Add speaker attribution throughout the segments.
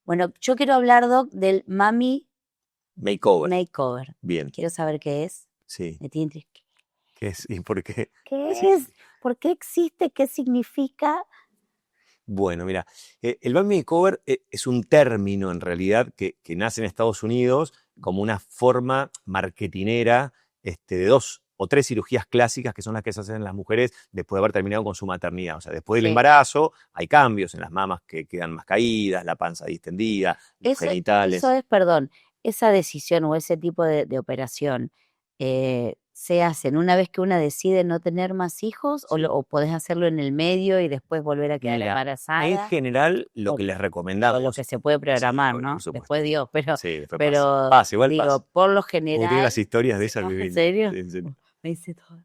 Speaker 1: Bueno, yo quiero hablar, Doc, del Mami
Speaker 2: Makeover.
Speaker 1: Makeover.
Speaker 2: Bien,
Speaker 1: Quiero saber qué es.
Speaker 2: sí.
Speaker 1: Me tiene intriga.
Speaker 2: ¿Qué es y por qué?
Speaker 1: ¿Qué es? ¿Por qué existe? ¿Qué significa?
Speaker 2: Bueno, mira, el Bad Makeover es un término en realidad que nace en Estados Unidos como una forma marketinera de 2 o 3 cirugías clásicas que son las que se hacen en las mujeres después de haber terminado con su maternidad. O sea, después del
Speaker 1: Sí.
Speaker 2: embarazo hay cambios en las mamas que quedan más caídas, la panza distendida, los
Speaker 1: Eso
Speaker 2: genitales.
Speaker 1: es, perdón, esa decisión o ese tipo de operación, ¿se hacen una vez que una decide no tener más hijos
Speaker 2: Sí.
Speaker 1: o podés hacerlo en el medio y después volver a quedar
Speaker 2: Mira, en
Speaker 1: embarazada?
Speaker 2: general lo
Speaker 1: O,
Speaker 2: que les
Speaker 1: o lo
Speaker 2: recomendamos,
Speaker 1: que se puede
Speaker 2: sí,
Speaker 1: programar,
Speaker 2: obvio,
Speaker 1: ¿no?
Speaker 2: por supuesto.
Speaker 1: Después Dios,
Speaker 2: Sí, después pasa.
Speaker 1: pero
Speaker 2: Pasa, igual pasa.
Speaker 1: digo, por lo
Speaker 2: Tiene las
Speaker 1: general,
Speaker 2: historias de esas
Speaker 1: ¿no? ¿En
Speaker 2: viviendo.
Speaker 1: serio?
Speaker 2: Sí, en serio.
Speaker 1: Me dice todo.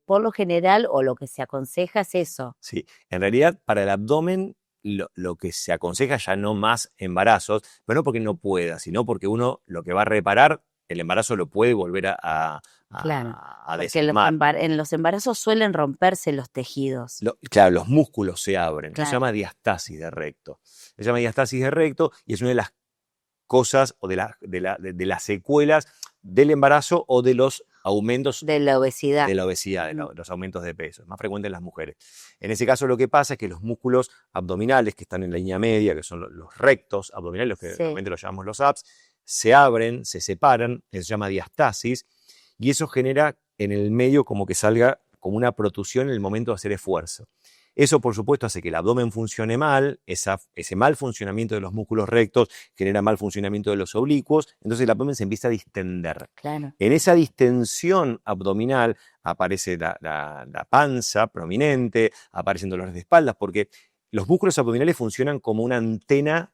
Speaker 1: Por lo general, o lo que se aconseja es eso.
Speaker 2: Sí, en realidad para el abdomen lo que se aconseja ya no más embarazos, pero no porque no pueda, sino porque uno lo que va a reparar, el embarazo lo puede volver
Speaker 1: Claro,
Speaker 2: a
Speaker 1: porque
Speaker 2: desarmar.
Speaker 1: en los embarazos suelen romperse los tejidos.
Speaker 2: Claro, los músculos se abren. Eso se
Speaker 1: Claro.
Speaker 2: llama diastasis de recto. Se llama diastasis de recto y es una de las cosas o de las secuelas del embarazo o de los aumentos
Speaker 1: De la obesidad.
Speaker 2: de la obesidad, de los aumentos de peso. Es más frecuente en las mujeres. En ese caso lo que pasa es que los músculos abdominales que están en la línea media, que son los rectos abdominales, los que
Speaker 1: Sí.
Speaker 2: normalmente los llamamos los abs, se abren, se separan, eso se llama diastasis, y eso genera en el medio como que salga como una protusión en el momento de hacer esfuerzo. Eso, por supuesto, hace que el abdomen funcione mal, ese mal funcionamiento de los músculos rectos genera mal funcionamiento de los oblicuos, entonces el abdomen se empieza a distender.
Speaker 1: Claro.
Speaker 2: En esa distensión abdominal aparece la panza prominente, aparecen dolores de espaldas, porque los músculos abdominales funcionan como una antena,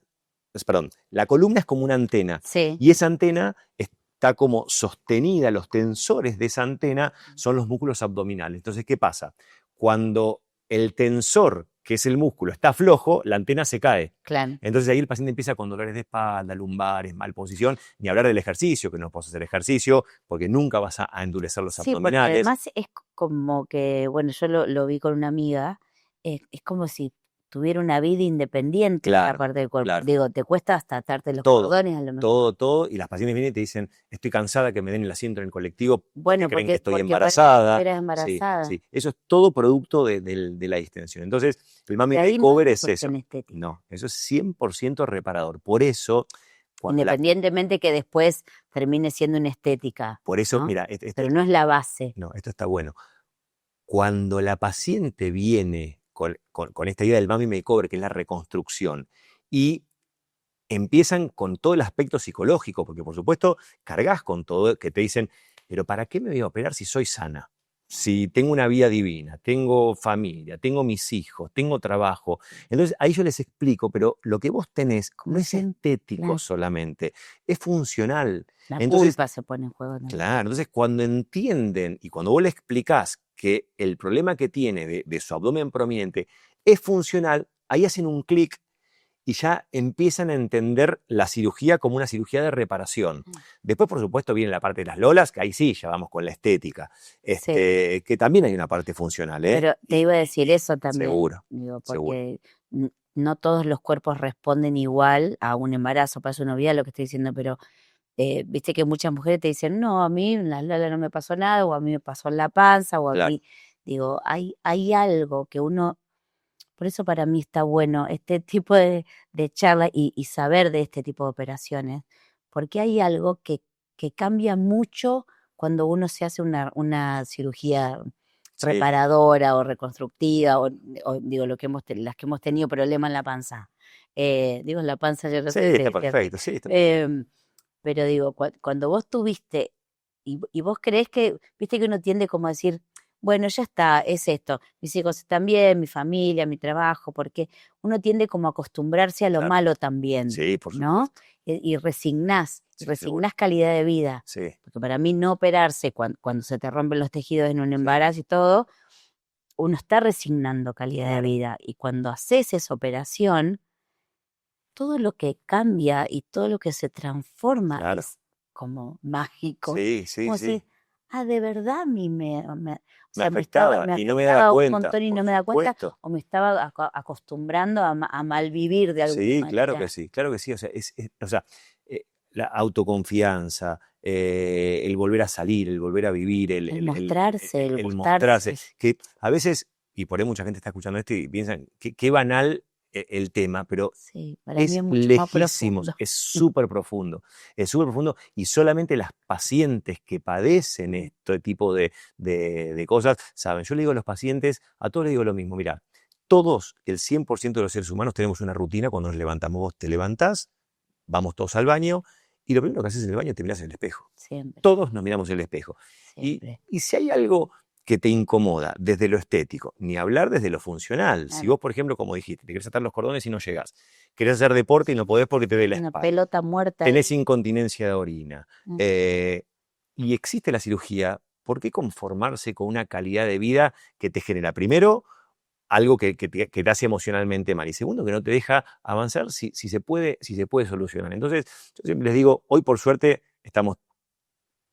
Speaker 2: perdón, la columna es como una antena,
Speaker 1: Sí.
Speaker 2: y esa antena está como sostenida, los tensores de esa antena son los músculos abdominales. Entonces, ¿qué pasa? Cuando el tensor, que es el músculo, está flojo, la antena se cae.
Speaker 1: Claro.
Speaker 2: Entonces ahí el paciente empieza con dolores de espalda, lumbares, mal posición, ni hablar del ejercicio, que no puedes hacer ejercicio, porque nunca vas a endurecer los
Speaker 1: Sí, porque
Speaker 2: abdominales.
Speaker 1: además es como que, bueno, yo lo vi con una amiga, es como si tuviera una vida independiente esa
Speaker 2: Claro,
Speaker 1: parte del cuerpo.
Speaker 2: claro.
Speaker 1: Digo, te cuesta hasta atarte los
Speaker 2: Todo,
Speaker 1: cordones a lo mejor.
Speaker 2: todo, y las pacientes vienen y te dicen, estoy cansada que me den el asiento en el colectivo, porque
Speaker 1: Bueno,
Speaker 2: creen que estoy
Speaker 1: porque
Speaker 2: embarazada.
Speaker 1: eras
Speaker 2: Sí,
Speaker 1: embarazada.
Speaker 2: sí, eso es todo producto de la distensión. Entonces, el Mami
Speaker 1: De ahí no es
Speaker 2: Makeover
Speaker 1: una
Speaker 2: es eso.
Speaker 1: cuestión estética.
Speaker 2: No, eso es 100% reparador. Por eso,
Speaker 1: Independientemente que después termine siendo una estética, ¿no?
Speaker 2: mira,
Speaker 1: Pero no es la base.
Speaker 2: no, esto está bueno. Cuando la paciente viene con esta idea del Mami Makeover, que es la reconstrucción, y empiezan con todo el aspecto psicológico, porque por supuesto cargas con todo, que te dicen, pero ¿para qué me voy a operar si soy sana? Si tengo una vida divina, tengo familia, tengo mis hijos, tengo trabajo. Entonces ahí yo les explico, pero lo que vos tenés no es estético
Speaker 1: Claro.
Speaker 2: solamente, es funcional.
Speaker 1: La
Speaker 2: Entonces,
Speaker 1: culpa se pone en juego también.
Speaker 2: claro, entonces cuando entienden y cuando vos le explicás que el problema que tiene de su abdomen prominente es funcional, ahí hacen un clic y ya empiezan a entender la cirugía como una cirugía de reparación. Después, por supuesto, viene la parte de las lolas, que ahí sí, ya vamos con la estética, que también hay una parte funcional.
Speaker 1: Pero te iba a decir eso también.
Speaker 2: Seguro,
Speaker 1: Digo,
Speaker 2: seguro.
Speaker 1: porque no todos los cuerpos responden igual a un embarazo, para eso no olvida lo que estoy diciendo, pero viste que muchas mujeres te dicen, no, a mí en la lola no me pasó nada, o a mí me pasó en la panza, o a
Speaker 2: Claro.
Speaker 1: mí, digo, hay algo que uno, por eso para mí está bueno este tipo de charla y saber de este tipo de operaciones, porque hay algo que cambia mucho cuando uno se hace una cirugía
Speaker 2: Sí,
Speaker 1: reparadora o reconstructiva, o digo, las que hemos tenido problema en la panza. Digo, en la panza yo no
Speaker 2: sí,
Speaker 1: sé,
Speaker 2: está perfecto. Sí, está
Speaker 1: pero digo, cuando vos tuviste, y vos creés que, viste que uno tiende como a decir, bueno, ya está, es esto, mis hijos están bien, mi familia, mi trabajo, porque uno tiende como a acostumbrarse a lo
Speaker 2: claro.
Speaker 1: malo también,
Speaker 2: Sí, por
Speaker 1: ¿no?
Speaker 2: supuesto.
Speaker 1: Y resignás,
Speaker 2: Sí, seguro.
Speaker 1: calidad de vida.
Speaker 2: Sí,
Speaker 1: Porque para mí no operarse cuando se te rompen los tejidos en un
Speaker 2: sí.
Speaker 1: embarazo y todo, uno está resignando calidad de vida. Y cuando haces esa operación, todo lo que cambia y todo lo que se transforma
Speaker 2: Claro.
Speaker 1: es como mágico.
Speaker 2: Sí, sí,
Speaker 1: Como
Speaker 2: sí.
Speaker 1: decir, de verdad a mí o
Speaker 2: Me
Speaker 1: sea,
Speaker 2: afectaba
Speaker 1: me
Speaker 2: y no me daba
Speaker 1: afectaba un
Speaker 2: cuenta,
Speaker 1: montón y
Speaker 2: por
Speaker 1: no me daba cuenta,
Speaker 2: supuesto.
Speaker 1: o me estaba acostumbrando a malvivir de alguna
Speaker 2: Sí,
Speaker 1: manera.
Speaker 2: claro que sí. O sea, o sea, la autoconfianza, el volver a salir, el volver a vivir,
Speaker 1: El mostrarse, el
Speaker 2: el mostrarse,
Speaker 1: gustarse.
Speaker 2: que a veces, y por ahí mucha gente está escuchando esto y piensan, qué banal el tema, pero
Speaker 1: Sí, para mí
Speaker 2: es
Speaker 1: es mucho más
Speaker 2: lejísimo,
Speaker 1: profundo.
Speaker 2: es súper profundo y solamente las pacientes que padecen este tipo de cosas saben. Yo le digo a los pacientes, a todos les digo lo mismo, mira, todos, el 100% de los seres humanos tenemos una rutina cuando nos levantamos. Vos te levantás, vamos todos al baño y lo primero que haces en el baño es te mirás en el espejo.
Speaker 1: Siempre,
Speaker 2: Todos nos miramos en el espejo.
Speaker 1: siempre.
Speaker 2: Y si hay algo que te incomoda desde lo estético, ni hablar desde lo funcional. Si
Speaker 1: Claro.
Speaker 2: vos, por ejemplo, como dijiste, te querés atar los cordones y no llegás, querés hacer deporte y no podés porque te duele la
Speaker 1: Una
Speaker 2: espalda,
Speaker 1: pelota muerta
Speaker 2: tenés
Speaker 1: ahí.
Speaker 2: incontinencia de orina,
Speaker 1: Mm.
Speaker 2: y existe la cirugía, ¿por qué conformarse con una calidad de vida que te genera, primero, algo que te hace emocionalmente mal, y segundo, que no te deja avanzar si se puede solucionar? Entonces, yo siempre les digo, hoy por suerte estamos,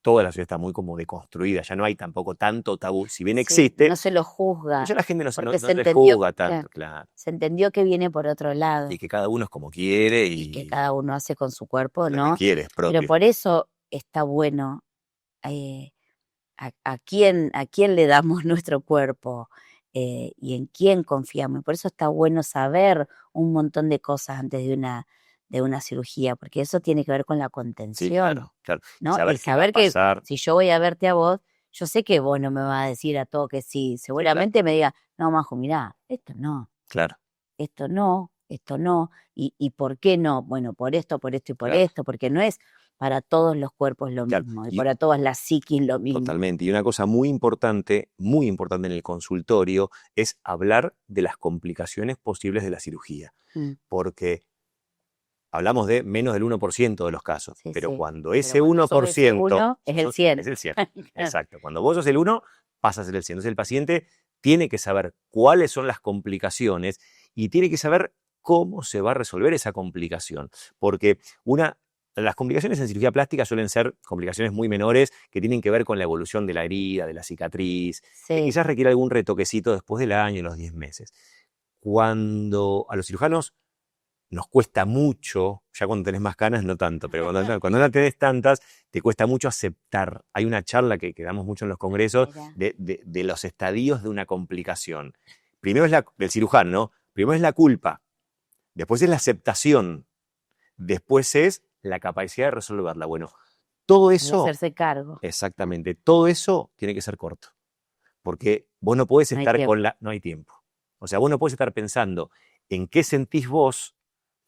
Speaker 2: toda la sociedad está muy como deconstruida, ya no hay tampoco tanto tabú, si bien
Speaker 1: Sí,
Speaker 2: existe,
Speaker 1: no se lo
Speaker 2: pero
Speaker 1: juzga,
Speaker 2: ya la gente
Speaker 1: porque
Speaker 2: no se juzga tanto, claro,
Speaker 1: se entendió que viene por otro
Speaker 2: y
Speaker 1: lado
Speaker 2: que cada uno es como quiere
Speaker 1: y que
Speaker 2: y
Speaker 1: cada uno hace con su cuerpo,
Speaker 2: lo que
Speaker 1: ¿no?
Speaker 2: quiere es
Speaker 1: Pero
Speaker 2: propio.
Speaker 1: por eso está bueno a quién le damos nuestro cuerpo y en quién confiamos. Y por eso está bueno saber un montón de cosas antes de una cirugía, porque eso tiene que ver con la
Speaker 2: Sí,
Speaker 1: contención,
Speaker 2: claro, claro. Y
Speaker 1: ¿no? El
Speaker 2: saber qué va a
Speaker 1: saber que
Speaker 2: pasar.
Speaker 1: si yo voy a verte a vos, yo sé que vos no me vas a decir a todo que sí.
Speaker 2: Sí, claro,
Speaker 1: Seguramente me diga, no, Majo, mirá, esto no,
Speaker 2: claro,
Speaker 1: esto no, esto no. ¿Y por qué no? Bueno, por esto y por
Speaker 2: claro,
Speaker 1: esto, porque no es para todos los cuerpos lo
Speaker 2: claro.
Speaker 1: mismo y
Speaker 2: Y
Speaker 1: para todas las psiquis lo mismo.
Speaker 2: totalmente. Y una cosa muy importante en el consultorio es hablar de las complicaciones posibles de la cirugía.
Speaker 1: Mm.
Speaker 2: Porque hablamos de menos del 1% de los casos,
Speaker 1: Sí,
Speaker 2: pero
Speaker 1: sí.
Speaker 2: cuando
Speaker 1: Pero
Speaker 2: ese
Speaker 1: cuando sos ese
Speaker 2: 1%,
Speaker 1: uno, es el 100.
Speaker 2: es el 100. Exacto. Cuando vos sos el 1, pasas a ser el 100. Entonces el paciente tiene que saber cuáles son las complicaciones y tiene que saber cómo se va a resolver esa complicación. Porque las complicaciones en cirugía plástica suelen ser complicaciones muy menores que tienen que ver con la evolución de la herida, de la cicatriz, que
Speaker 1: Sí,
Speaker 2: quizás requiere algún retoquecito después del año, los 10 meses. Cuando a los cirujanos nos cuesta mucho, ya cuando tenés más canas no tanto, pero cuando no tenés tantas, te cuesta mucho aceptar. Hay una charla que damos mucho en los congresos
Speaker 1: mira.
Speaker 2: de los estadios de una complicación. Primero es del cirujano, ¿no? Primero es la culpa, después es la aceptación, después es la capacidad de resolverla. Bueno, todo
Speaker 1: De
Speaker 2: eso,
Speaker 1: hacerse cargo.
Speaker 2: exactamente, todo eso tiene que ser corto, porque vos no podés
Speaker 1: No hay
Speaker 2: estar
Speaker 1: tiempo.
Speaker 2: no hay tiempo. O sea, vos no podés estar pensando en qué sentís vos,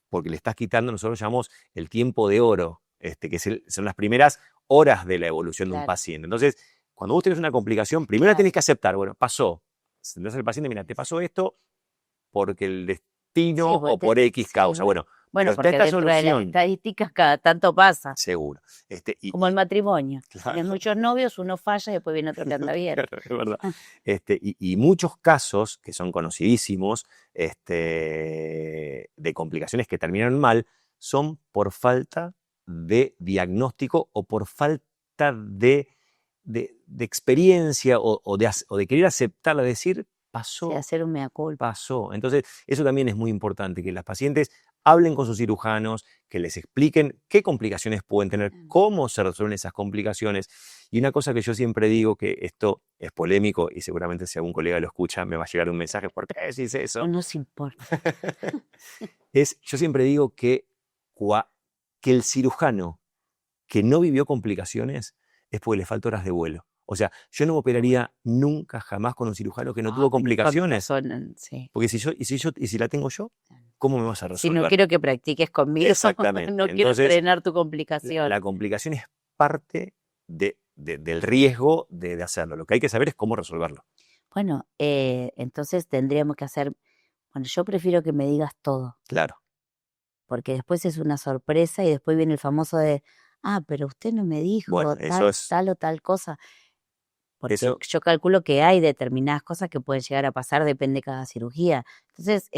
Speaker 2: porque le estás quitando, nosotros llamamos el tiempo de oro, que son las primeras horas de la evolución de un
Speaker 1: Claro.
Speaker 2: paciente. Entonces, cuando vos tenés una complicación, primero la
Speaker 1: Claro.
Speaker 2: tenés que aceptar, bueno, pasó. Entonces el paciente, mira, te pasó esto porque el destino
Speaker 1: Sí,
Speaker 2: o por X
Speaker 1: sí,
Speaker 2: causa. Bueno, pero
Speaker 1: bueno,
Speaker 2: está
Speaker 1: porque
Speaker 2: esta
Speaker 1: dentro de las
Speaker 2: solución,
Speaker 1: estadísticas cada tanto pasa,
Speaker 2: seguro.
Speaker 1: como el matrimonio.
Speaker 2: Claro,
Speaker 1: Tienes muchos novios, uno falla y después viene otro que anda bien.
Speaker 2: claro, es verdad. Y muchos casos que son conocidísimos, de complicaciones que terminan mal, son por falta de diagnóstico o por falta de experiencia o de querer aceptarla, decir,
Speaker 1: Sí,
Speaker 2: pasó,
Speaker 1: hacer un mea culpa.
Speaker 2: pasó. Entonces, eso también es muy importante, que las pacientes hablen con sus cirujanos, que les expliquen qué complicaciones pueden tener, cómo se resuelven esas complicaciones. Y una cosa que yo siempre digo, que esto es polémico y seguramente si algún colega lo escucha me va a llegar un mensaje, ¿por qué decís
Speaker 1: No
Speaker 2: eso?
Speaker 1: nos importa.
Speaker 2: Yo siempre digo que el cirujano que no vivió complicaciones es porque le falta horas de vuelo. O sea, yo no me operaría nunca jamás con un cirujano que no tuvo
Speaker 1: Con
Speaker 2: complicaciones.
Speaker 1: razón, sí.
Speaker 2: Porque si la tengo yo, ¿cómo me vas a
Speaker 1: Si no
Speaker 2: resolver?
Speaker 1: quiero que practiques conmigo,
Speaker 2: Exactamente.
Speaker 1: no quiero
Speaker 2: Entonces,
Speaker 1: entrenar tu complicación.
Speaker 2: la complicación es parte del riesgo de hacerlo. Lo que hay que saber es cómo resolverlo.
Speaker 1: Bueno, entonces tendríamos que hacer, bueno, yo prefiero que me digas todo,
Speaker 2: Claro.
Speaker 1: porque después es una sorpresa y después viene el famoso de, pero usted no me
Speaker 2: Bueno,
Speaker 1: dijo
Speaker 2: eso es.
Speaker 1: tal o tal cosa, porque
Speaker 2: Eso,
Speaker 1: yo calculo que hay determinadas cosas que pueden llegar a pasar, depende de cada cirugía. Entonces,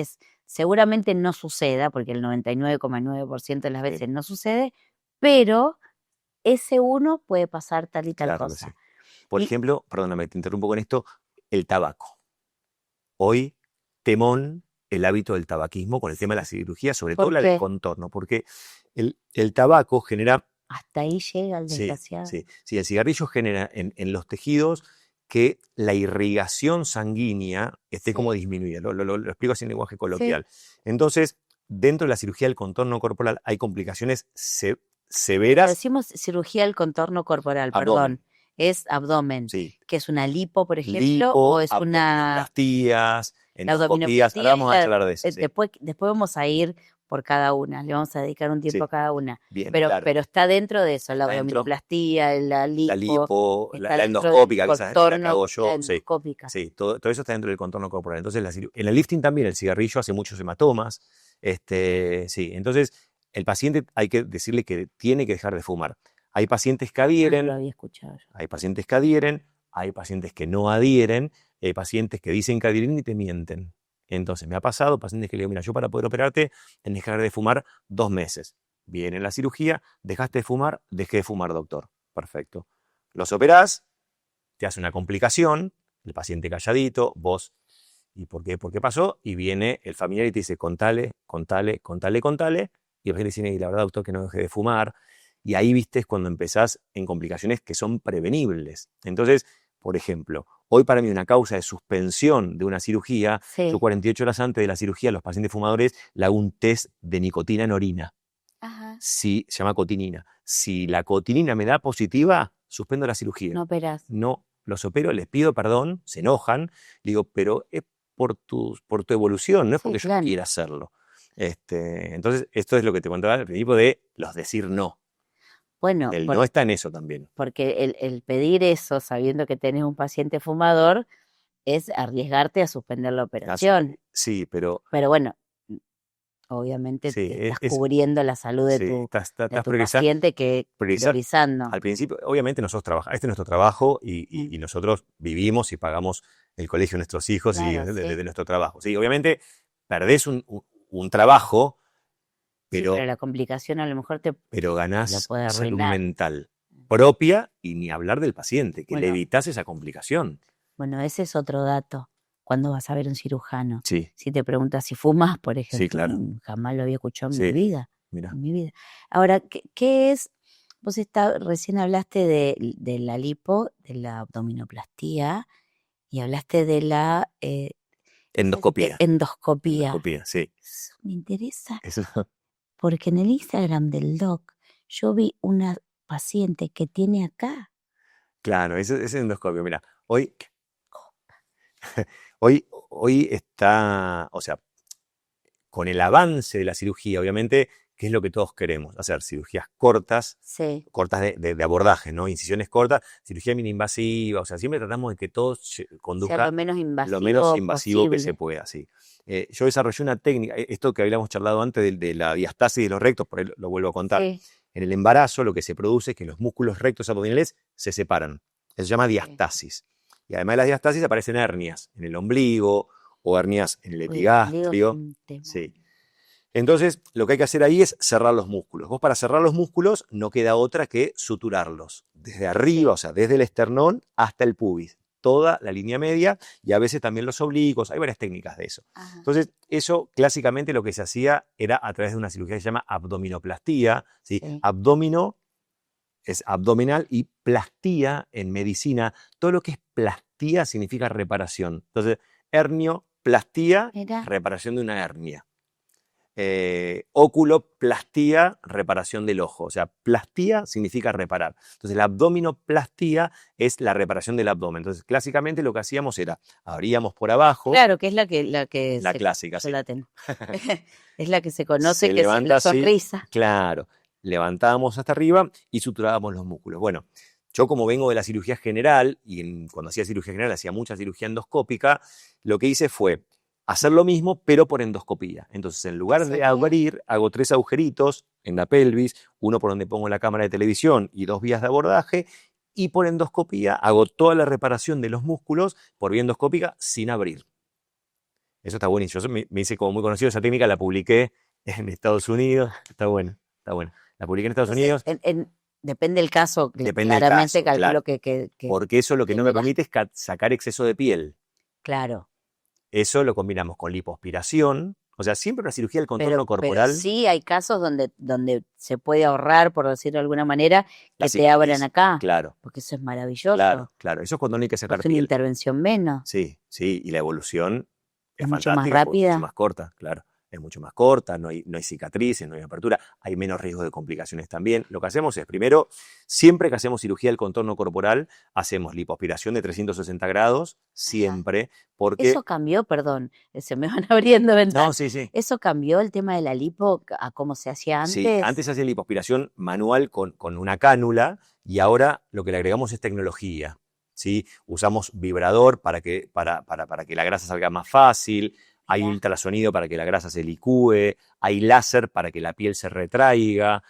Speaker 1: seguramente no suceda, porque el 99,9% de las
Speaker 2: sí,
Speaker 1: veces no sucede, pero ese uno puede pasar tal y tal
Speaker 2: claro que sí.
Speaker 1: cosa.
Speaker 2: Por ejemplo, perdóname, te interrumpo con esto, el tabaco. Hoy, temón el hábito del tabaquismo con el tema de la cirugía, sobre todo
Speaker 1: ¿Por
Speaker 2: la del
Speaker 1: qué?
Speaker 2: contorno, porque el tabaco genera,
Speaker 1: Hasta ahí llega el
Speaker 2: sí,
Speaker 1: desgraciado.
Speaker 2: sí, el cigarrillo genera en los tejidos que la irrigación sanguínea esté como
Speaker 1: Sí,
Speaker 2: disminuida. Lo explico así en lenguaje
Speaker 1: sí.
Speaker 2: coloquial. Entonces, dentro de la cirugía del contorno corporal hay complicaciones
Speaker 1: Cuando
Speaker 2: severas.
Speaker 1: decimos cirugía del contorno corporal,
Speaker 2: Abdomen,
Speaker 1: perdón, es abdomen,
Speaker 2: sí.
Speaker 1: que es una lipo, por ejemplo, o
Speaker 2: Lipo,
Speaker 1: es una
Speaker 2: abdominoplastías,
Speaker 1: la
Speaker 2: endoscopías. Ahora
Speaker 1: abdominoplastía
Speaker 2: vamos a charlar de eso, sí.
Speaker 1: después vamos a ir por cada una, le vamos a dedicar un tiempo
Speaker 2: Sí,
Speaker 1: a cada una,
Speaker 2: bien,
Speaker 1: pero
Speaker 2: claro.
Speaker 1: está dentro de eso, la
Speaker 2: Está dentro
Speaker 1: abdominoplastía, la
Speaker 2: la
Speaker 1: lipo,
Speaker 2: lipo,
Speaker 1: está
Speaker 2: la
Speaker 1: dentro del
Speaker 2: endoscópica, que esa es la que
Speaker 1: contorno,
Speaker 2: hago
Speaker 1: la
Speaker 2: yo, sí.
Speaker 1: endoscópica.
Speaker 2: Sí, todo eso está dentro del contorno corporal. Entonces, en el lifting también, el cigarrillo hace muchos hematomas. Sí, entonces el paciente hay que decirle que tiene que dejar de fumar. Hay pacientes que
Speaker 1: No lo
Speaker 2: adhieren,
Speaker 1: había escuchado yo.
Speaker 2: hay pacientes que adhieren, hay pacientes que no adhieren, hay pacientes que dicen que adhieren y te mienten. Entonces, me ha pasado pacientes que le digo, mira, yo para poder operarte tenés que dejar de fumar 2 meses. Viene la cirugía, dejaste de fumar, dejé de fumar, doctor. Perfecto. Los operás, te hace una complicación, el paciente calladito, vos, ¿y por qué? ¿Por qué pasó? Y viene el familiar y te dice, contale, contale, contale, contale, y el paciente dice, y la verdad, doctor, que no dejé de fumar. Y ahí viste es cuando empezás en complicaciones que son prevenibles. Entonces, por ejemplo, hoy para mí una causa de suspensión de una cirugía, yo
Speaker 1: Sí.
Speaker 2: 48 horas antes de la cirugía, a los pacientes fumadores le hago un test de nicotina en orina.
Speaker 1: Ajá.
Speaker 2: Si, se llama cotinina. Si la cotinina me da positiva, suspendo la cirugía.
Speaker 1: No operás.
Speaker 2: No los opero, les pido perdón, se enojan, digo, pero es por tu evolución, no es
Speaker 1: Sí,
Speaker 2: porque yo
Speaker 1: claro.
Speaker 2: quiera hacerlo. Entonces, esto es lo que te contaba al principio de los decir no.
Speaker 1: Bueno,
Speaker 2: El no está en eso también.
Speaker 1: porque el pedir eso sabiendo que tenés un paciente fumador es arriesgarte a suspender la operación.
Speaker 2: Sí, pero
Speaker 1: Pero bueno, obviamente
Speaker 2: sí,
Speaker 1: estás cubriendo la salud de
Speaker 2: sí,
Speaker 1: tu
Speaker 2: estás
Speaker 1: paciente que priorizando.
Speaker 2: Al principio, obviamente nosotros trabajamos, este es nuestro trabajo y nosotros vivimos y pagamos el colegio de nuestros hijos y
Speaker 1: Claro,
Speaker 2: de
Speaker 1: sí.
Speaker 2: nuestro trabajo. Sí, obviamente perdés un trabajo,
Speaker 1: Sí,
Speaker 2: pero
Speaker 1: pero la complicación a lo mejor te lo
Speaker 2: ganás
Speaker 1: puede
Speaker 2: salud
Speaker 1: arruinar.
Speaker 2: mental propia y ni hablar del paciente, que le
Speaker 1: Bueno,
Speaker 2: evitás esa complicación.
Speaker 1: bueno, ese es otro dato. Cuando vas a ver un cirujano,
Speaker 2: Sí,
Speaker 1: si te preguntas si fumas, por
Speaker 2: sí,
Speaker 1: ejemplo,
Speaker 2: claro.
Speaker 1: jamás lo había escuchado en mi
Speaker 2: Sí,
Speaker 1: vida,
Speaker 2: mira.
Speaker 1: en mi vida. Ahora, ¿qué es? Vos recién hablaste de la lipo, de la abdominoplastía y hablaste de la
Speaker 2: Endoscopía.
Speaker 1: endoscopía.
Speaker 2: Endoscopía, sí.
Speaker 1: Eso me interesa
Speaker 2: Eso,
Speaker 1: porque en el Instagram del doc yo vi una paciente que tiene acá.
Speaker 2: claro, ese es endoscopio. Mira, hoy está, o sea, con el avance de la cirugía, obviamente, ¿qué es lo que todos queremos? Hacer cirugías cortas,
Speaker 1: Sí,
Speaker 2: cortas de abordaje, ¿no? Incisiones cortas, cirugía mini-invasiva, o sea, siempre tratamos de que todo
Speaker 1: ser
Speaker 2: conduzca
Speaker 1: lo menos
Speaker 2: lo menos
Speaker 1: invasivo
Speaker 2: invasivo que se
Speaker 1: posible.
Speaker 2: pueda, sí. Yo desarrollé una técnica, esto que habíamos charlado antes de la diastasis de los rectos, por ahí lo vuelvo a contar.
Speaker 1: Sí,
Speaker 2: En el embarazo lo que se produce es que los músculos rectos abdominales se separan. Eso se llama
Speaker 1: sí.
Speaker 2: diastasis. Y además de las diastasis aparecen hernias en el ombligo o hernias en el
Speaker 1: Uy, el ombligo es
Speaker 2: epigastrio.
Speaker 1: un temón.
Speaker 2: Sí. Entonces, lo que hay que hacer ahí es cerrar los músculos. Vos para cerrar los músculos no queda otra que suturarlos. Desde arriba,
Speaker 1: Sí.
Speaker 2: o sea, desde el esternón hasta el pubis. Toda la línea media y a veces también los oblicuos. Hay varias técnicas de eso.
Speaker 1: Ajá.
Speaker 2: Entonces, eso clásicamente lo que se hacía era a través de una cirugía que se llama abdominoplastía. ¿Sí?
Speaker 1: Sí.
Speaker 2: Abdomino es abdominal y plastía en medicina. Todo lo que es plastía significa reparación. Entonces, hernioplastía,
Speaker 1: Mira.
Speaker 2: reparación de una hernia. Oculoplastía, reparación del ojo. O sea, plastía significa reparar. Entonces, la abdominoplastía es la reparación del abdomen. Entonces, clásicamente lo que hacíamos era, abríamos por abajo.
Speaker 1: Claro, que es la que
Speaker 2: la clásica,
Speaker 1: yo
Speaker 2: sí.
Speaker 1: la tengo. Es la que se conoce,
Speaker 2: Se
Speaker 1: que es
Speaker 2: levanta
Speaker 1: la
Speaker 2: así,
Speaker 1: sonrisa.
Speaker 2: claro. Levantábamos hasta arriba y suturábamos los músculos. Bueno, yo como vengo de la cirugía general, y cuando hacía cirugía general hacía mucha cirugía endoscópica, lo que hice fue hacer lo mismo, pero por endoscopía. Entonces, en lugar de
Speaker 1: ¿Sería?
Speaker 2: abrir, hago 3 agujeritos en la pelvis, uno por donde pongo la cámara de televisión y 2 vías de abordaje, y por endoscopía hago toda la reparación de los músculos por vía endoscópica sin abrir. Eso está buenísimo. Yo me hice como muy conocido esa técnica, la publiqué en Estados Unidos. Está buena, está buena. La publiqué en Estados
Speaker 1: Entonces,
Speaker 2: Unidos.
Speaker 1: Depende del caso,
Speaker 2: Depende del
Speaker 1: claramente
Speaker 2: caso,
Speaker 1: calculo
Speaker 2: claro.
Speaker 1: que
Speaker 2: Porque eso lo que no me permite es sacar exceso de piel.
Speaker 1: claro.
Speaker 2: Eso lo combinamos con lipoaspiración. O sea, siempre una cirugía del contorno
Speaker 1: Pero
Speaker 2: corporal,
Speaker 1: sí hay casos donde se puede ahorrar, por decirlo de alguna manera,
Speaker 2: la
Speaker 1: que te abran
Speaker 2: cicatriz,
Speaker 1: acá,
Speaker 2: claro,
Speaker 1: porque eso es maravilloso.
Speaker 2: claro. Eso es cuando no hay que sacar
Speaker 1: Es una
Speaker 2: piel.
Speaker 1: intervención menos.
Speaker 2: Sí, y la evolución es
Speaker 1: Es mucho más
Speaker 2: fantástica porque es mucho
Speaker 1: rápida.
Speaker 2: más corta, claro. Es mucho más corta, no hay cicatrices, no hay apertura, hay menos riesgo de complicaciones también. Lo que hacemos es, primero, siempre que hacemos cirugía del contorno corporal, hacemos lipoaspiración de 360 grados, siempre, porque...
Speaker 1: Eso cambió, perdón, se me van abriendo ventanas.
Speaker 2: No, sí.
Speaker 1: ¿Eso cambió el tema de la lipo a cómo se hacía antes?
Speaker 2: Sí, antes se hacía lipoaspiración manual con una cánula y ahora lo que le agregamos es tecnología. ¿Sí? Usamos vibrador para que la grasa salga más fácil, hay ultrasonido para que la grasa se licúe, hay láser para que la piel se retraiga,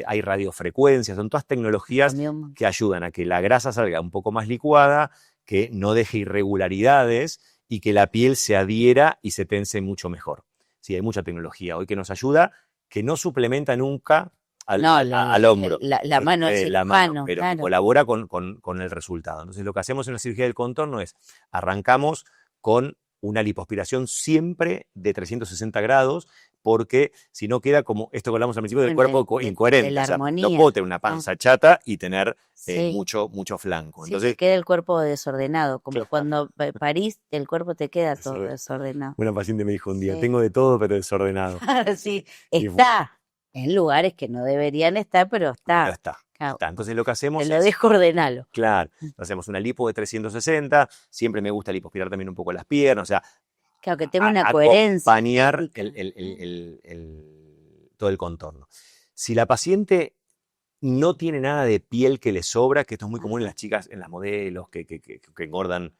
Speaker 2: hay radiofrecuencias, son todas tecnologías que ayudan a que la grasa salga un poco más licuada, que no deje irregularidades y que la piel se adhiera y se tense mucho mejor. Sí, hay mucha tecnología hoy que nos ayuda, que no suplementa nunca al hombro.
Speaker 1: La mano,
Speaker 2: la mano, pero
Speaker 1: claro.
Speaker 2: que colabora con el resultado. Entonces, lo que hacemos en la cirugía del contorno es, arrancamos con una lipoaspiración siempre de 360 grados, porque si no queda como esto que hablamos al principio del cuerpo incoherente.
Speaker 1: La armonía.
Speaker 2: No puedo tener una panza chata y tener
Speaker 1: Sí.
Speaker 2: mucho flanco.
Speaker 1: Sí,
Speaker 2: Entonces,
Speaker 1: te queda el cuerpo desordenado, como cuando parís el cuerpo te queda todo desordenado.
Speaker 2: Una paciente me dijo un día, tengo de todo pero desordenado.
Speaker 1: Sí, está en lugares que no deberían estar, pero está.
Speaker 2: Está.
Speaker 1: Claro.
Speaker 2: Está. Entonces lo que hacemos
Speaker 1: te lo dejo ordenarlo.
Speaker 2: Claro, hacemos una lipo de 360, siempre me gusta lipoaspirar también un poco las piernas, o sea,
Speaker 1: claro, que tenga una coherencia.
Speaker 2: Acompañar todo el contorno. Si la paciente no tiene nada de piel que le sobra, que esto es muy común en las chicas, en las modelos, que engordan.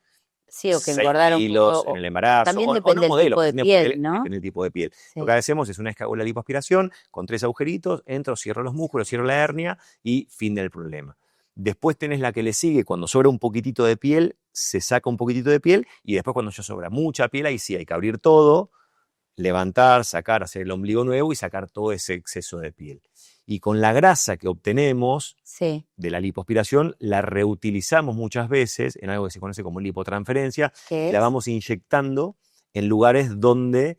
Speaker 1: Sí, o que engordaron
Speaker 2: 6 kilos en el embarazo.
Speaker 1: También depende del tipo de piel, ¿no?
Speaker 2: Depende del tipo de piel. Sí. Lo que hacemos es una lipoaspiración con 3 agujeritos, entro, cierro los músculos, cierro la hernia y fin del problema. Después tenés la que le sigue, cuando sobra un poquitito de piel, se saca un poquitito de piel y después cuando ya sobra mucha piel, ahí sí hay que abrir todo, levantar, sacar, hacer el ombligo nuevo y sacar todo ese exceso de piel. Y con la grasa que obtenemos de la lipoaspiración, la reutilizamos muchas veces en algo que se conoce como lipotransferencia, y la vamos inyectando en lugares donde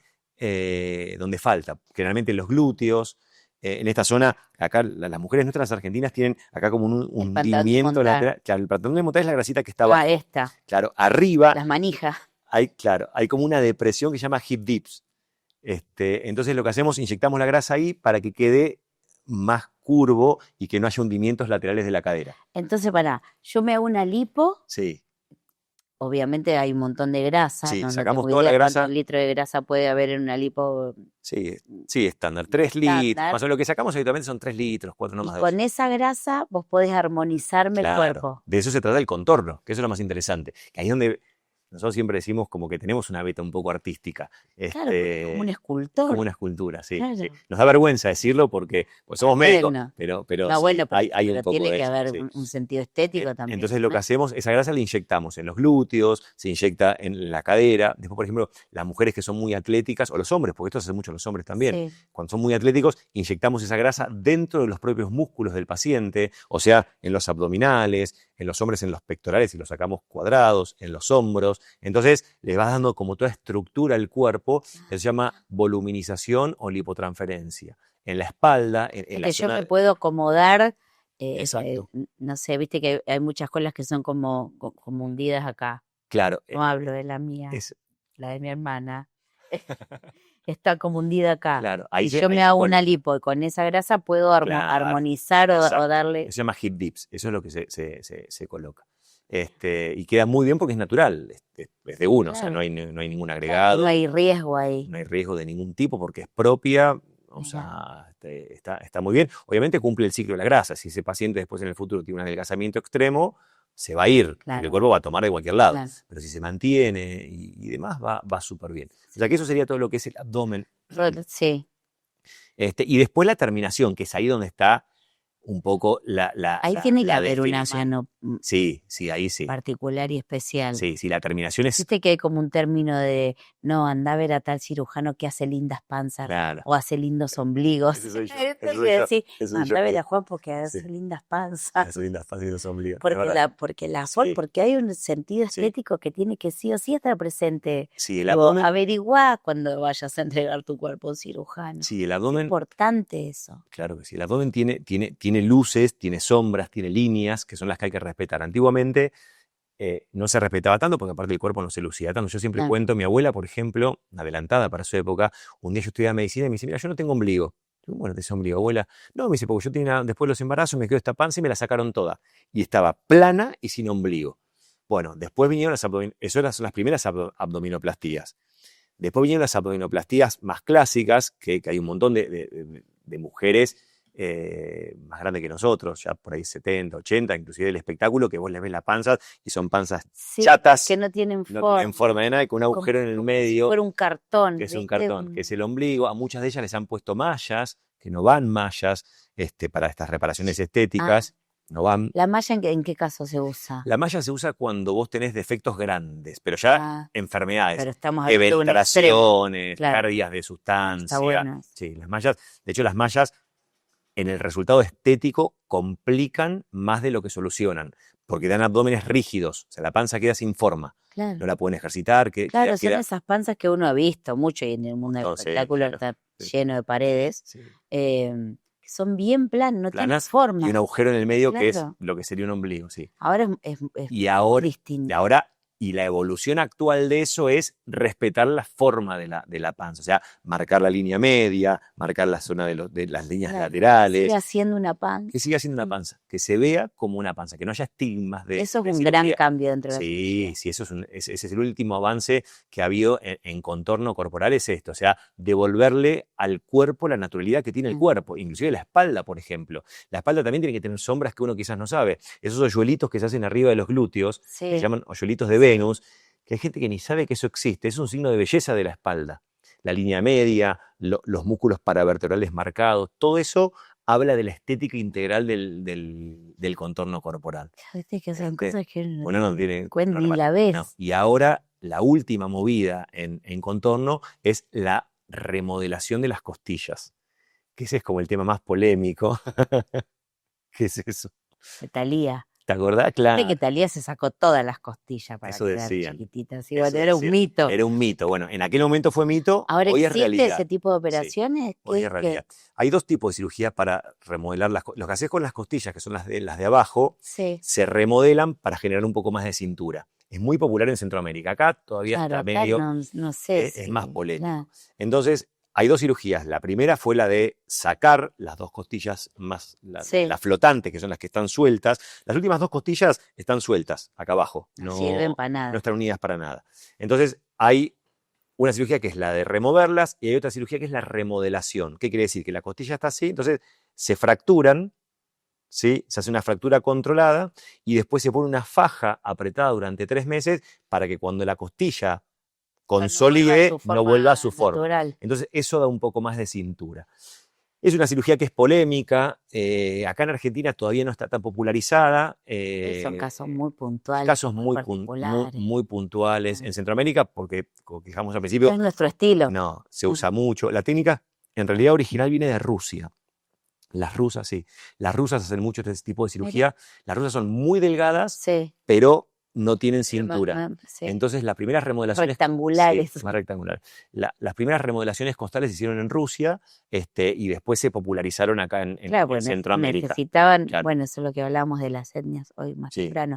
Speaker 2: falta, generalmente en los glúteos, en esta zona, acá las mujeres nuestras argentinas tienen acá como un hundimiento lateral. Claro, el pantalón de montar es la grasita que está abajo.
Speaker 1: Esta.
Speaker 2: Claro, arriba.
Speaker 1: Las manijas.
Speaker 2: Hay como una depresión que se llama hip dips. Entonces lo que hacemos, inyectamos la grasa ahí para que quede más curvo y que no haya hundimientos laterales de la cadera.
Speaker 1: Entonces, yo me hago una lipo.
Speaker 2: Sí.
Speaker 1: Obviamente hay un montón de grasa.
Speaker 2: Sí,
Speaker 1: no
Speaker 2: sacamos
Speaker 1: tengo
Speaker 2: toda
Speaker 1: idea
Speaker 2: la grasa.
Speaker 1: ¿Cuántos litros de grasa puede haber en una lipo?
Speaker 2: Sí, estándar. 3 litros. Más o menos lo que sacamos habitualmente son 3 litros, 4 no más de eso.
Speaker 1: Con esa grasa vos podés armonizarme el cuerpo.
Speaker 2: De eso se trata el contorno, que eso es lo más interesante. Que ahí es donde nosotros siempre decimos como que tenemos una beta un poco artística.
Speaker 1: Claro, como un escultor.
Speaker 2: Como una escultura, sí,
Speaker 1: claro.
Speaker 2: Sí. Nos da vergüenza decirlo porque pues somos médicos, pero
Speaker 1: no, bueno,
Speaker 2: hay un poco
Speaker 1: tiene
Speaker 2: de
Speaker 1: que
Speaker 2: eso,
Speaker 1: haber un sentido estético también.
Speaker 2: Entonces lo que hacemos, esa grasa la inyectamos en los glúteos, se inyecta en la cadera. Después, por ejemplo, las mujeres que son muy atléticas, o los hombres, porque esto se hace mucho los hombres también, cuando son muy atléticos, inyectamos esa grasa dentro de los propios músculos del paciente, o sea, en los abdominales, en los hombres en los pectorales y los sacamos cuadrados, en los hombros. Entonces le vas dando como toda estructura al cuerpo, que se llama voluminización o lipotransferencia. En la espalda, en la
Speaker 1: que
Speaker 2: zona...
Speaker 1: yo me puedo acomodar,
Speaker 2: Exacto.
Speaker 1: no sé, viste que hay muchas colas que son como hundidas acá.
Speaker 2: Claro.
Speaker 1: No hablo de la mía, la de mi hermana. Está como hundida acá.
Speaker 2: Claro,
Speaker 1: y yo me hago una lipo y con esa grasa puedo armonizar o darle...
Speaker 2: Eso se llama hip dips, eso es lo que se coloca. Y queda muy bien porque es natural, es de uno, o sea, no hay ningún agregado.
Speaker 1: No hay riesgo ahí.
Speaker 2: No hay riesgo de ningún tipo porque es propia, o sea, está muy bien. Obviamente cumple el ciclo de la grasa, si ese paciente después en el futuro tiene un adelgazamiento extremo, se va a ir, porque el cuerpo va a tomar de cualquier lado. Pero si se mantiene y demás, va súper bien. O sea que eso sería todo lo que es el abdomen.
Speaker 1: Sí.
Speaker 2: Y después la terminación, que es ahí donde está un poco
Speaker 1: Ahí tiene que
Speaker 2: la
Speaker 1: haber una
Speaker 2: definición.
Speaker 1: mano
Speaker 2: Sí, ahí sí.
Speaker 1: particular y especial.
Speaker 2: Sí, la terminación es...
Speaker 1: Viste que hay como un término de, no, anda a ver a tal cirujano que hace lindas panzas
Speaker 2: Claro.
Speaker 1: o hace lindos ombligos.
Speaker 2: Ese soy yo.
Speaker 1: Esto
Speaker 2: Ese soy
Speaker 1: quiere
Speaker 2: yo.
Speaker 1: decir,
Speaker 2: Ese soy
Speaker 1: anda
Speaker 2: yo.
Speaker 1: a ver a Juan porque hace
Speaker 2: Sí.
Speaker 1: lindas panzas.
Speaker 2: Hace lindas panzas y los ombligos. es verdad.
Speaker 1: Porque
Speaker 2: Sí.
Speaker 1: hay un sentido
Speaker 2: Sí.
Speaker 1: estético que tiene que sí o sí estar presente.
Speaker 2: Sí, el
Speaker 1: Digo,
Speaker 2: abdomen...
Speaker 1: averiguá cuando vayas a entregar tu cuerpo a un cirujano.
Speaker 2: Sí, el
Speaker 1: Es
Speaker 2: abdomen...
Speaker 1: importante eso.
Speaker 2: Claro que sí. El abdomen tiene luces, tiene sombras, tiene líneas, que son las que hay que respetar. Antiguamente no se respetaba tanto porque aparte el cuerpo no se lucía tanto. Yo siempre
Speaker 1: Claro.
Speaker 2: cuento, mi abuela, por ejemplo, adelantada para su época, un día yo estudiaba medicina y me dice, mira, yo no tengo ombligo. Digo, bueno, tenés ombligo, abuela. No, me dice, porque yo tenía, después de los embarazos me quedó esta panza y me la sacaron toda. Y estaba plana y sin ombligo. Bueno, después vinieron esas son las primeras abdominoplastías. Después vinieron las abdominoplastías más clásicas, que hay un montón de mujeres más grandes que nosotros, ya por ahí 70, 80, inclusive del espectáculo, que vos les ves la panza y son panzas
Speaker 1: Sí,
Speaker 2: chatas,
Speaker 1: que no tienen
Speaker 2: no
Speaker 1: forma.
Speaker 2: tienen forma de nada, y con un agujero en el medio,
Speaker 1: Si fuera un cartón.
Speaker 2: que es un
Speaker 1: ¿viste?
Speaker 2: cartón, que es el ombligo. A muchas de ellas les han puesto mallas, que no van mallas para estas reparaciones estéticas, no van.
Speaker 1: ¿La malla en qué caso se usa?
Speaker 2: La malla se usa cuando vos tenés defectos grandes, pero ya enfermedades,
Speaker 1: pero estamos hablando de un extremo.
Speaker 2: eveltraciones,
Speaker 1: Claro.
Speaker 2: pérdidas de sustancia.
Speaker 1: Está bueno.
Speaker 2: Sí, las mallas, de hecho las mallas en el resultado estético complican más de lo que solucionan, porque dan abdómenes rígidos, o sea, la panza queda sin forma,
Speaker 1: Claro.
Speaker 2: no la pueden ejercitar.
Speaker 1: Claro, son esas panzas que uno ha visto mucho y en el mundo del espectáculo
Speaker 2: claro,
Speaker 1: está lleno de paredes,
Speaker 2: sí.
Speaker 1: Que son bien planas, no tienen
Speaker 2: Planas
Speaker 1: forma.
Speaker 2: y un agujero en el medio que es
Speaker 1: Claro.
Speaker 2: lo que sería un ombligo, sí.
Speaker 1: Ahora es
Speaker 2: Y ahora,
Speaker 1: distinto.
Speaker 2: y la evolución actual de eso es respetar la forma de la panza, o sea, marcar la línea media, marcar la zona de las líneas laterales.
Speaker 1: Sigue haciendo una panza.
Speaker 2: Que siga siendo una panza, que se vea como una panza, que no haya estigmas de...
Speaker 1: Eso es
Speaker 2: de
Speaker 1: un
Speaker 2: cirugía.
Speaker 1: gran cambio dentro de la cirugía.
Speaker 2: Sí, ese es el último avance que ha habido en contorno corporal, es esto, o sea, devolverle al cuerpo la naturalidad que tiene el cuerpo, inclusive la espalda, por ejemplo. La espalda también tiene que tener sombras que uno quizás no sabe. Esos hoyuelitos que se hacen arriba de los glúteos, que se llaman hoyuelitos de Venus, que hay gente que ni sabe que eso existe, es un signo de belleza de la espalda. La línea media, los músculos paravertebrales marcados, todo eso habla de la estética integral del contorno corporal.
Speaker 1: Viste que son cosas que
Speaker 2: uno no tiene
Speaker 1: cuenta ni la vez.
Speaker 2: No. Y ahora la última movida en contorno es la remodelación de las costillas, que ese es como el tema más polémico. ¿Qué es eso?
Speaker 1: De Thalía.
Speaker 2: ¿Te acordás? Claro.
Speaker 1: Que Thalía se sacó todas las costillas para
Speaker 2: eso
Speaker 1: quedar
Speaker 2: decían.
Speaker 1: chiquititas. Igual, era un mito.
Speaker 2: Era un mito. Bueno, en aquel momento fue mito,
Speaker 1: ahora
Speaker 2: hoy es
Speaker 1: existe
Speaker 2: realidad.
Speaker 1: ese tipo de operaciones.
Speaker 2: Sí, hoy es realidad. Hay dos tipos de cirugía para remodelar las costillas. Lo que haces con las costillas, que son las de abajo,
Speaker 1: se
Speaker 2: remodelan para generar un poco más de cintura. Es muy popular en Centroamérica. Acá todavía está medio...
Speaker 1: no sé.
Speaker 2: Es más polémico. Entonces, hay dos cirugías. La primera fue la de sacar las dos costillas más, las flotantes, que son las que están sueltas. Las últimas dos costillas están sueltas, acá abajo.
Speaker 1: No sirven para nada.
Speaker 2: No están unidas para nada. Entonces, hay una cirugía que es la de removerlas y hay otra cirugía que es la remodelación. ¿Qué quiere decir? Que la costilla está así, entonces se fracturan, ¿sí? Se hace una fractura controlada y después se pone una faja apretada durante 3 meses para que cuando la costilla consolide, no vuelva a su forma.
Speaker 1: Natural.
Speaker 2: Entonces eso da un poco más de cintura. Es una cirugía que es polémica, acá en Argentina todavía no está tan popularizada.
Speaker 1: Son casos muy puntuales.
Speaker 2: Casos muy puntuales. En Centroamérica, porque como dijimos al principio...
Speaker 1: No es nuestro estilo.
Speaker 2: No, se usa mucho. La técnica en realidad original viene de Rusia. Las rusas, sí. Las rusas hacen mucho este tipo de cirugía. Las rusas son muy delgadas, pero no tienen cintura. Entonces las primeras remodelaciones...
Speaker 1: Rectangulares.
Speaker 2: Sí, más rectangulares. Las primeras remodelaciones costales se hicieron en Rusia y después se popularizaron acá en Centroamérica.
Speaker 1: Necesitaban, bueno, eso es lo que hablábamos de las etnias hoy más temprano.